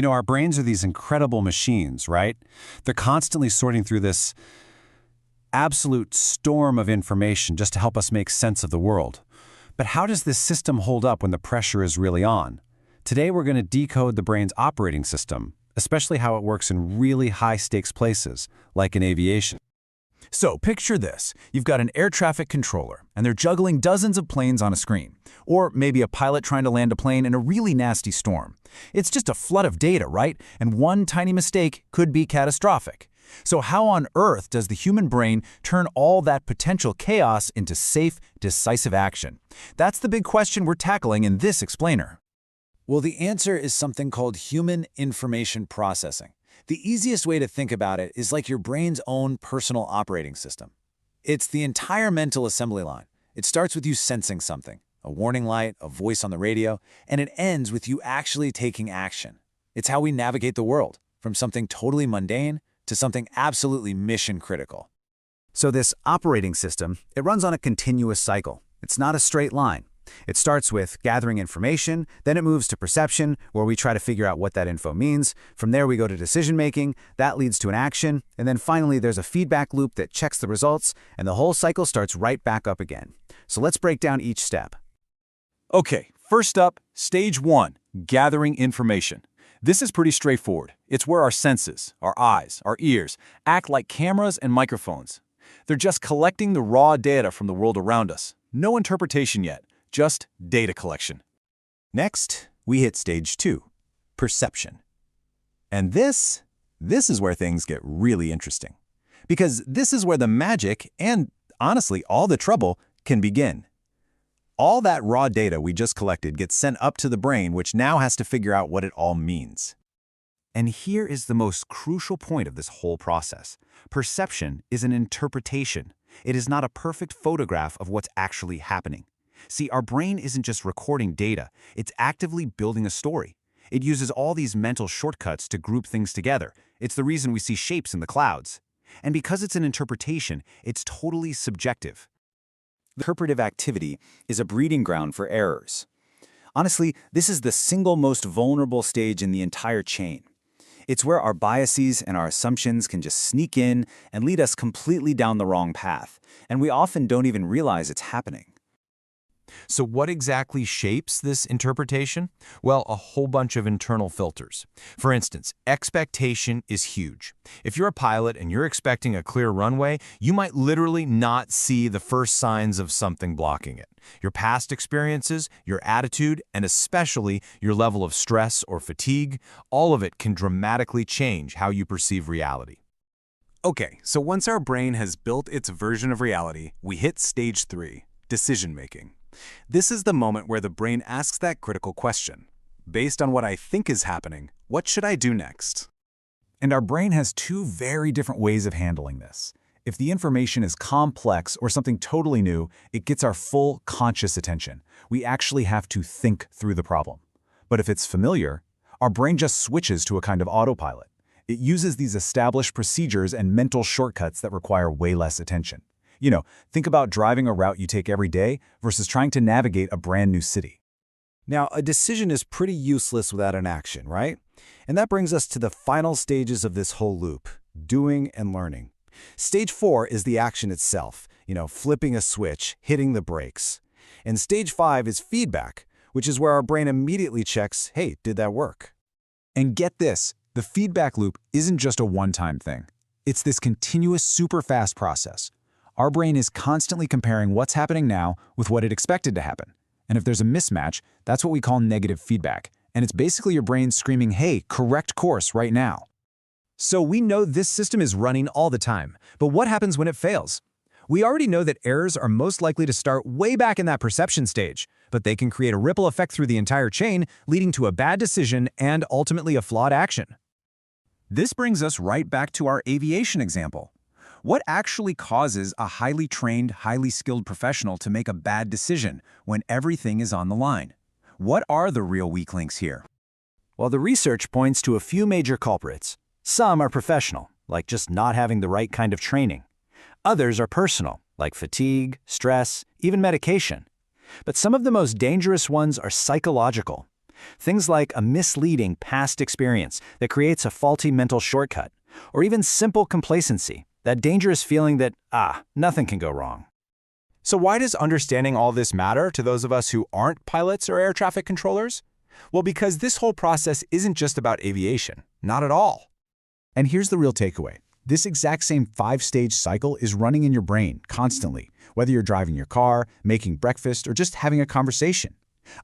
Our brains are these incredible machines, right? They're constantly sorting through this absolute storm of information just to help us make sense of the world. But how does this system hold up when the pressure is really on? Today we're going to decode the brain's operating system, especially how it works in really high-stakes places, like in aviation. So picture this. You've got an air traffic controller, and they're juggling dozens of planes on a screen. Or maybe a pilot trying to land a plane in a really nasty storm. It's just a flood of data, right? And one tiny mistake could be catastrophic. So how on earth does the human brain turn all that potential chaos into safe, decisive action? That's the big question we're tackling in this explainer. Well, the answer is something called human information processing. The easiest way to think about it is like your brain's own personal operating system. It's the entire mental assembly line. It starts with you sensing something, a warning light, a voice on the radio, and it ends with you actually taking action. It's how we navigate the world, from something totally mundane to something absolutely mission-critical. So this operating system, it runs on a continuous cycle. It's not a straight line. It starts with gathering information, then it moves to perception, where we try to figure out what that info means. From there, we go to decision-making. That leads to an action. And then finally, there's a feedback loop that checks the results, and the whole cycle starts right back up again. So let's break down each step. Okay, first up, stage 1, gathering information. This is pretty straightforward. It's where our senses, our eyes, our ears, act like cameras and microphones. They're just collecting the raw data from the world around us. No interpretation yet. Just data collection. Next, we hit stage 2, perception. And this is where things get really interesting. Because this is where the magic and, honestly, all the trouble can begin. All that raw data we just collected gets sent up to the brain, which now has to figure out what it all means. And here is the most crucial point of this whole process. Perception is an interpretation. It is not a perfect photograph of what's actually happening. See, our brain isn't just recording data, it's actively building a story. It uses all these mental shortcuts to group things together. It's the reason we see shapes in the clouds. And because it's an interpretation, it's totally subjective. Interpretive activity is a breeding ground for errors. Honestly, this is the single most vulnerable stage in the entire chain. It's where our biases and our assumptions can just sneak in and lead us completely down the wrong path, and we often don't even realize it's happening. So what exactly shapes this interpretation? Well, a whole bunch of internal filters. For instance, expectation is huge. If you're a pilot and you're expecting a clear runway, you might literally not see the first signs of something blocking it. Your past experiences, your attitude, and especially your level of stress or fatigue, all of it can dramatically change how you perceive reality. Okay, so once our brain has built its version of reality, we hit stage 3, decision-making. This is the moment where the brain asks that critical question. Based on what I think is happening, what should I do next? And our brain has two very different ways of handling this. If the information is complex or something totally new, it gets our full conscious attention. We actually have to think through the problem. But if it's familiar, our brain just switches to a kind of autopilot. It uses these established procedures and mental shortcuts that require way less attention. Think about driving a route you take every day versus trying to navigate a brand new city. Now, a decision is pretty useless without an action, right? And that brings us to the final stages of this whole loop, doing and learning. Stage 4 is the action itself, flipping a switch, hitting the brakes. And stage 5 is feedback, which is where our brain immediately checks, hey, did that work? And get this, the feedback loop isn't just a one-time thing. It's this continuous, super fast process. Our brain is constantly comparing what's happening now with what it expected to happen. And if there's a mismatch, that's what we call negative feedback. And it's basically your brain screaming, hey, correct course right now. So we know this system is running all the time, but what happens when it fails? We already know that errors are most likely to start way back in that perception stage, but they can create a ripple effect through the entire chain, leading to a bad decision and ultimately a flawed action. This brings us right back to our aviation example. What actually causes a highly trained, highly skilled professional to make a bad decision when everything is on the line? What are the real weak links here? Well, the research points to a few major culprits. Some are professional, like just not having the right kind of training. Others are personal, like fatigue, stress, even medication. But some of the most dangerous ones are psychological. Things like a misleading past experience that creates a faulty mental shortcut, or even simple complacency, that dangerous feeling that, nothing can go wrong. So why does understanding all this matter to those of us who aren't pilots or air traffic controllers? Well, because this whole process isn't just about aviation. Not at all. And here's the real takeaway. This exact same 5-stage cycle is running in your brain constantly, whether you're driving your car, making breakfast, or just having a conversation.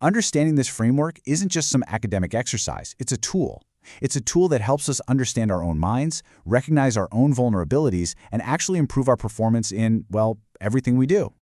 Understanding this framework isn't just some academic exercise, it's a tool. It's a tool that helps us understand our own minds, recognize our own vulnerabilities, and actually improve our performance in, well, everything we do.